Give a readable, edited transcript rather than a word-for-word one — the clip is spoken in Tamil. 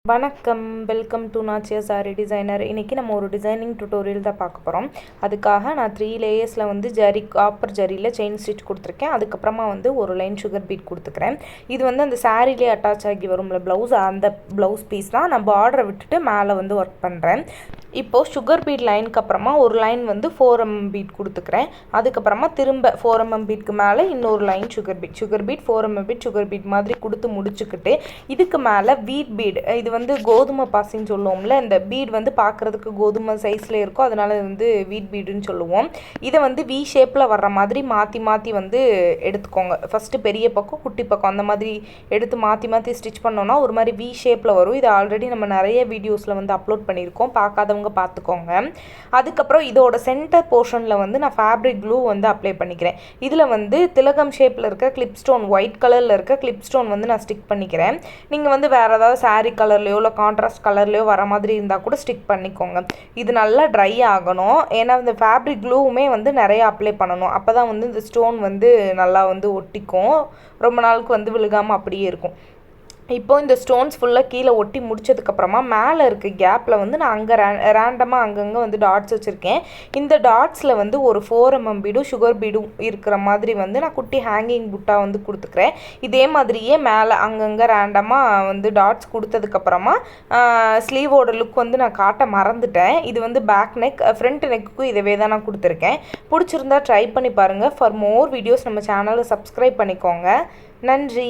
வணக்கம், வெல்கம் டு நாச்சியா சாரி டிசைனர். இன்றைக்கி நம்ம ஒரு டிசைனிங் டுட்டோரியல் தான் பார்க்க போகிறோம். அதுக்காக நான் 3 லேயர்ஸில் வந்து காப்பர் ஜரியில் செயின் ஸ்டிச் கொடுத்துருக்கேன். அதுக்கப்புறமா வந்து ஒரு லைன் சுகர் பீட் கொடுத்துக்கிறேன். இது வந்து அந்த சாரீலே அட்டாச் ஆகி வரும்ல ப்ளவுஸ், அந்த ப்ளவுஸ் பீஸ் தான் நான் பார்டரை விட்டுட்டு மேலே வந்து ஒர்க் பண்ணுறேன். இப்போது சுகர் பீட் லைனுக்கு அப்புறமா ஒரு லைன் வந்து 4mm பீட் கொடுத்துக்கிறேன். அதுக்கப்புறமா திரும்ப 4mm பீட்க்கு மேலே இன்னொரு line sugar beat 4mm beat sugar beat மாதிரி கொடுத்து முடிச்சுக்கிட்டு இதுக்கு மேலே வீட் பீட், இது வந்து கோதுமை பாசின்னு சொல்லுவோம்ல, இந்த பீட் வந்து பார்க்குறதுக்கு கோதுமை சைஸில் இருக்கும், அதனால வந்து வீட் பீடுன்னு சொல்லுவோம். இதை வந்து வி ஷேப்பில் வர்ற மாதிரி மாற்றி மாற்றி வந்து எடுத்துக்கோங்க. ஃபஸ்ட்டு பெரிய பக்கம் குட்டி பக்கம் அந்த மாதிரி எடுத்து மாற்றி மாற்றி ஸ்டிச் பண்ணோன்னா ஒரு மாதிரி வி ஷேப்பில் வரும். இது ஆல்ரெடி நம்ம நிறைய வீடியோஸில் வந்து அப்லோட் பண்ணியிருக்கோம், பார்க்காதவங்க பார்த்துக்கோங்க. அதுக்கப்புறம் இதோட சென்டர் போர்ஷனில் வந்து நான் ஃபேப்ரிக் க்ளூ வந்து அப்ளை பண்ணிக்கிறேன். இதில் வந்து திலகம் ஷேப்பில் இருக்க கிளிப் ஸ்டோன், ஒயிட் கலரில் இருக்க கிளிப் ஸ்டோன் வந்து நான் ஸ்டிக் பண்ணிக்கிறேன். நீங்கள் வந்து வேறு ஏதாவது சாரீ கலர்லையோ இல்லை கான்ட்ராஸ்ட் கலர்லையோ வர மாதிரி இருந்தால் கூட ஸ்டிக் பண்ணிக்கோங்க. இது நல்லா ட்ரை ஆகணும், ஏன்னா இந்த ஃபேப்ரிக் க்ளூவுமே வந்து நிறைய அப்ளை பண்ணணும். அப்போ தான் வந்து இந்த ஸ்டோன் வந்து நல்லா வந்து ஒட்டிக்கும், ரொம்ப நாளுக்கு வந்து விழுகாமல் அப்படியே இருக்கும். இப்போது இந்த ஸ்டோன்ஸ் ஃபுல்லாக கீழே ஒட்டி முடிச்சதுக்கப்புறமா மேலே இருக்க கேப்பில் வந்து நான் அங்கே ரேண்டமாக அங்கங்கே வந்து டாட்ஸ் வச்சுருக்கேன். இந்த டாட்ஸில் வந்து ஒரு 4mm பீடும் சுகர் பீடும் இருக்கிற மாதிரி வந்து நான் குட்டி ஹேங்கிங் புட்டாக வந்து கொடுத்துக்கிறேன். இதே மாதிரியே மேலே அங்கங்கே ரேண்டமாக வந்து டாட்ஸ் கொடுத்ததுக்கப்புறமா ஸ்லீவோட லுக் வந்து நான் காட்ட மறந்துட்டேன். இது வந்து பேக் நெக், ஃப்ரண்ட் நெக்குக்கும் இதவே தான் நான் கொடுத்துருக்கேன். பிடிச்சிருந்தா ட்ரை பண்ணி பாருங்கள். ஃபார் மோர் வீடியோஸ் நம்ம சேனலை சப்ஸ்கிரைப் பண்ணிக்கோங்க. நன்றி.